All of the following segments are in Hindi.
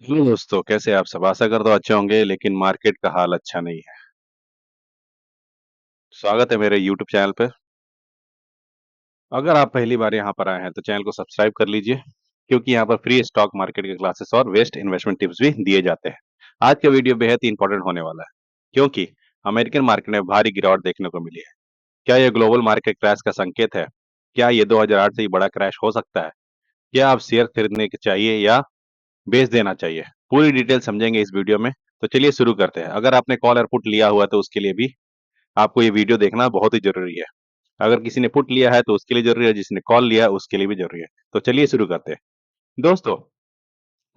हेलो दोस्तों, कैसे आप सब? आशा करता हूँ अच्छे होंगे, लेकिन मार्केट का हाल अच्छा नहीं है। स्वागत है मेरे यूट्यूब चैनल पे। अगर आप पहली बार यहाँ पर आए हैं, तो चैनल को सब्सक्राइब कर लीजिए, क्योंकि यहाँ पर फ्री स्टॉक मार्केट के क्लासेस और बेस्ट इन्वेस्टमेंट टिप्स भी दिए जाते हैं। आज का वीडियो बेहद ही इंपॉर्टेंट होने वाला है, क्योंकि अमेरिकन मार्केट में भारी गिरावट देखने को मिली है। क्या यह ग्लोबल मार्केट क्रैश का संकेत है? क्या ये 2008 से ही बड़ा क्रैश हो सकता है? क्या आप शेयर खरीदने के चाहिए या बेच देना चाहिए? पूरी डिटेल समझेंगे इस वीडियो में। तो चलिए शुरू करते हैं। अगर आपने कॉल और पुट लिया हुआ है, तो उसके लिए भी आपको ये वीडियो देखना बहुत ही ज़रूरी है। अगर किसी ने पुट लिया है, तो उसके लिए ज़रूरी है, जिसने कॉल लिया है, उसके लिए भी ज़रूरी है। तो चलिए शुरू करते हैं। दोस्तों,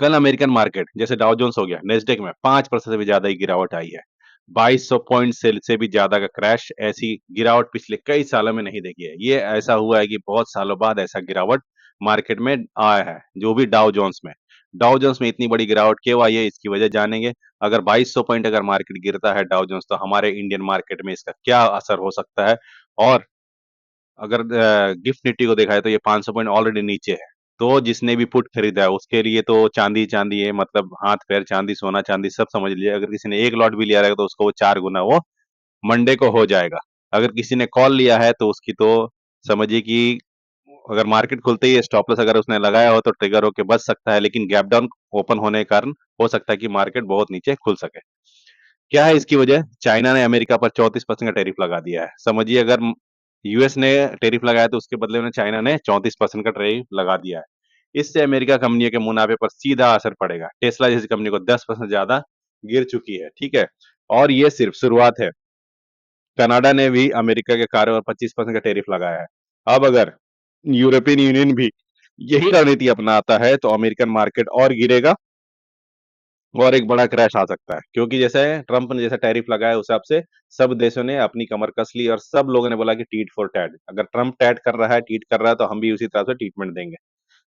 कल अमेरिकन मार्केट जैसे डाउ जोन्स हो गया, नैस्डैक में 5% से भी ज़्यादा ही गिरावट आई है। 2200 पॉइंट से भी ज़्यादा का क्रैश, ऐसी गिरावट पिछले कई सालों में नहीं देखी है। ये ऐसा हुआ है कि बहुत सालों बाद ऐसा गिरावट मार्केट में आया है, जो भी डाउ जोन्स में। डाउ जोन्स में इतनी बड़ी गिरावट क्यों आई है, इसकी वजह जानेंगे। अगर 2200 पॉइंट अगर मार्केट गिरता है डाउ जोन्स, तो हमारे इंडियन मार्केट में इसका क्या असर हो सकता है? और अगर गिफ्ट निफ्टी को देखा जाए, तो ये 500 पॉइंट ऑलरेडी नीचे है। तो जिसने भी पुट खरीदा है, उसके लिए तो चांदी-चांदी है, मतलब हाथ-पैर चांदी, सोना-चांदी सब समझ लीजिए। अगर किसी ने 1 लॉट भी लिया रहेगा, तो उसको वो 4 गुना वो मंडे को हो जाएगा। अगर किसी ने कॉल लिया है, तो उसकी तो समझिए कि अगर मार्केट खुलते ही स्टॉप लॉस अगर उसने लगाया हो, तो ट्रिगर होके बच सकता है, लेकिन गैप डाउन ओपन होने के कारण हो सकता है कि मार्केट बहुत नीचे खुल सके। क्या है इसकी वजह? चाइना ने अमेरिका पर 34% का टैरिफ लगा दिया है। समझिए, अगर यूएस ने टैरिफ लगाया, तो उसके बदले में चाइना ने 34% का टैरिफ लगा दिया है। इससे अमेरिका कंपनियों के मुनाफे पर सीधा असर पड़ेगा। टेस्ला जैसी कंपनी को 10% ज़्यादा गिर चुकी है, ठीक है? और ये सिर्फ शुरुआत है। कनाडा ने भी अमेरिका के कारों पर 25% का टैरिफ लगाया है। अब अगर यूरोपियन यूनियन भी यही रणनीति अपनाता है, तो अमेरिकन मार्केट और गिरेगा और एक बड़ा क्रैश आ सकता है, क्योंकि जैसे ट्रम्प ने जैसा टैरिफ लगाया, उस हिसाब से सब देशों ने अपनी कमर कस ली और सब लोगों ने बोला कि टीट फॉर टैट। अगर ट्रम्प टैट कर रहा है, टीट कर रहा है, तो हम भी उसी तरह से ट्रीटमेंट देंगे।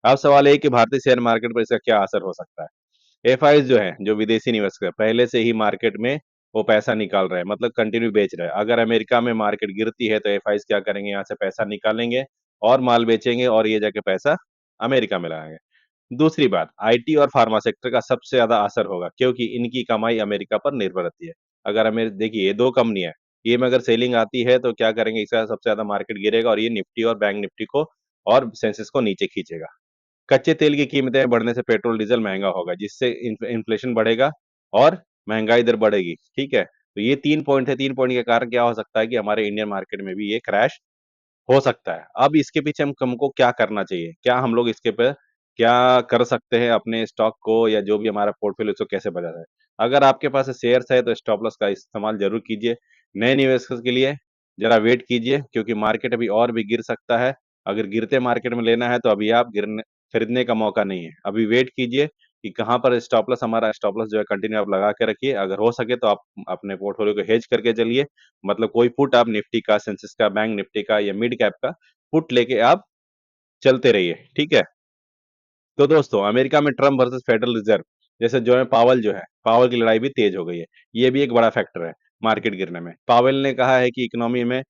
अब सवाल ये है कि भारतीय शेयर मार्केट पर इसका क्या असर हो सकता है? एफआईज जो है, जो विदेशी निवेशक है, पहले से ही मार्केट में वो पैसा निकाल रहे हैं, मतलब कंटिन्यू बेच रहे हैं। अगर अमेरिका में मार्केट गिरती है, तो एफआईज क्या करेंगे? यहाँ से पैसा निकालेंगे और माल बेचेंगे और ये जाके पैसा अमेरिका में लगाएँगे। दूसरी बात, आईटी और फार्मा सेक्टर का सबसे ज़्यादा असर होगा, क्योंकि इनकी कमाई अमेरिका पर निर्भर रहती है। अगर हमें देखिए, ये 2 कंपनी है, ये में अगर सेलिंग आती है, तो क्या करेंगे? इसका सबसे ज़्यादा मार्केट गिरेगा और ये निफ्टी और बैंक निफ्टी को और सेंसेक्स को नीचे खींचेगा। कच्चे तेल की कीमतें बढ़ने से पेट्रोल, डीज़ल महँगा होगा, जिससे इन्फ्लेशन बढ़ेगा और महँगाई दर बढ़ेगी, ठीक है? तो ये 3 पॉइंट है, 3 पॉइंट के कारण क्या हो सकता है कि हमारे इंडियन मार्केट में भी ये क्रैश हो सकता है। अब इसके पीछे हम हमको क्या करना चाहिए? क्या हम लोग इसके पे क्या कर सकते हैं अपने स्टॉक को, या जो भी हमारा पोर्टफोलियो, उसको कैसे बचा जाए? अगर आपके पास शेयर्स है, तो स्टॉप लॉस का इस्तेमाल ज़रूर कीजिए। नए निवेशकों के लिए ज़रा वेट कीजिए, क्योंकि मार्केट अभी और भी गिर सकता है। अगर गिरते मार्केट में लेना है, तो अभी आप गिरने खरीदने का मौका नहीं है। अभी वेट कीजिए कि कहाँ पर स्टॉप लॉस, हमारा स्टॉप लॉस जो है कंटिन्यू आप लगा के रखिए। अगर हो सके, तो आप अपने पोर्टफोलियो को हेज करके चलिए। मतलब कोई पुट आप निफ्टी का, सेंसेक्स का, बैंक निफ्टी का या मिड कैप का पुट लेके आप चलते रहिए, ठीक है? तो दोस्तों, अमेरिका में ट्रम्प वर्सेस फेडरल रिजर्व जैसे जो है, पावेल की लड़ाई भी तेज हो गई है। ये भी एक बड़ा फैक्टर है मार्केट गिरने में। पावेल ने कहा है कि इकोनॉमी में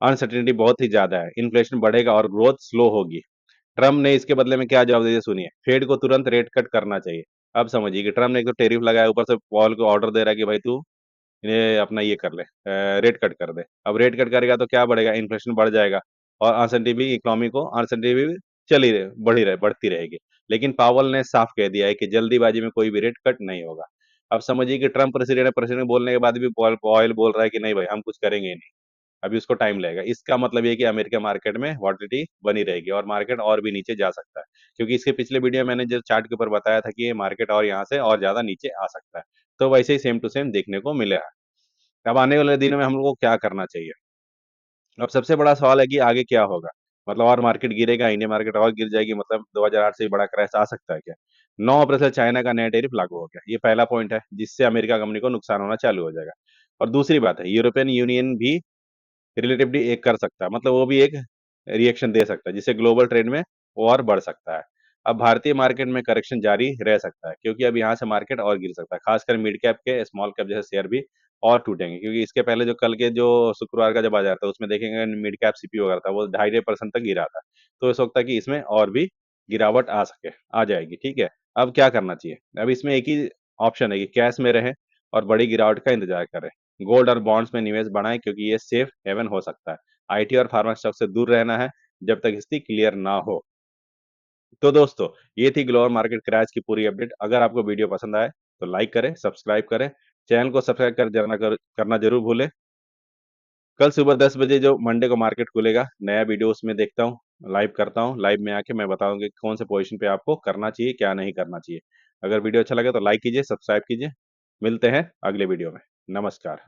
अनसर्टेनिटी बहुत ही ज़्यादा है, इन्फ्लेशन बढ़ेगा और ग्रोथ स्लो होगी। ट्रम्प ने इसके बदले में क्या जवाब दिया, सुनिए। फेड को तुरंत रेट कट करना चाहिए। अब समझिए कि ट्रम्प ने एक तो टैरिफ लगाया, ऊपर से पावेल को ऑर्डर दे रहा है कि भाई तू ये अपना ये कर ले, रेट कट कर दे। अब रेट कट करेगा, तो क्या बढ़ेगा? इन्फ्लेशन बढ़ जाएगा और अनसर्टेनिटी भी, इकोनॉमी को अनसर्टेनिटी भी चली रहे बढ़ती रहेगी। लेकिन पावेल ने साफ कह दिया है कि जल्दीबाजी में कोई भी रेट कट नहीं होगा। अब समझिए कि ट्रम्प प्रेसिडेंट बोलने के बाद भी पावेल बोल रहा है कि नहीं भाई, हम कुछ करेंगे ही नहीं, अभी उसको टाइम लगेगा। इसका मतलब ये है कि अमेरिका मार्केट में वॉलेटिलिटी बनी रहेगी और मार्केट और भी नीचे जा सकता है। क्योंकि इसके पिछले वीडियो में मैंने जो चार्ट के ऊपर बताया था कि ये मार्केट और यहाँ से और ज़्यादा नीचे आ सकता है। तो वैसे ही सेम टू सेम देखने को मिलेगा। अब आने वाले दिनों में हम लोग को क्या करना चाहिए? अब सबसे बड़ा सवाल है कि आगे क्या होगा? मतलब और मार्केट गिरेगा, इंडियन मार्केट और गिर जाएगी, मतलब 2008 से भी बड़ा क्रैश आ सकता है क्या? 9 अप्रैल से चाइना का नया टैरिफ लागू हो गया। ये पहला पॉइंट है, जिससे अमेरिका कंपनी को नुकसान होना चालू हो जाएगा। और दूसरी बात है, यूरोपियन यूनियन भी रिलेटिवली एक कर सकता है, मतलब वो भी एक रिएक्शन दे सकता है, जिससे ग्लोबल ट्रेड में वो और बढ़ सकता है। अब भारतीय मार्केट में करेक्शन जारी रह सकता है, क्योंकि अब यहाँ से मार्केट और गिर सकता है, खासकर मिड कैप के, स्मॉल कैप जैसे शेयर भी और टूटेंगे, क्योंकि इसके पहले जो कल के जो शुक्रवार का जो बाजार था, उसमें देखेंगे मिड कैप सीपीओ वगैरह था, वो 2.5% तक गिरा था। तो हो सकता है कि इसमें और भी गिरावट आ जाएगी, ठीक है? अब क्या करना चाहिए? अब इसमें एक ही ऑप्शन है कि कैश में रहें और बड़ी गिरावट का इंतजार करें। गोल्ड और बॉन्ड्स में निवेश बढ़ाएँ क्योंकि ये सेफ हेवन हो सकता है। आईटी और फार्मा स्टॉक से दूर रहना है जब तक स्थिति क्लियर ना हो। तो दोस्तों, ये थी ग्लोबल मार्केट क्रैश की पूरी अपडेट। अगर आपको वीडियो पसंद आए तो लाइक करें, सब्सक्राइब करें, चैनल को सब्सक्राइब करना ज़रूर भूलें। कल सुबह 10 बजे जो मंडे को मार्केट खुलेगा, नया वीडियो उसमें देखता हूँ, लाइव करता हूँ। लाइव में आके मैं बताऊँगा कि कौन से पोज़ीशन पे आपको करना चाहिए, क्या नहीं करना चाहिए। अगर वीडियो अच्छा लगे तो लाइक कीजिए, सब्सक्राइब कीजिए। मिलते हैं अगले वीडियो में। नमस्कार।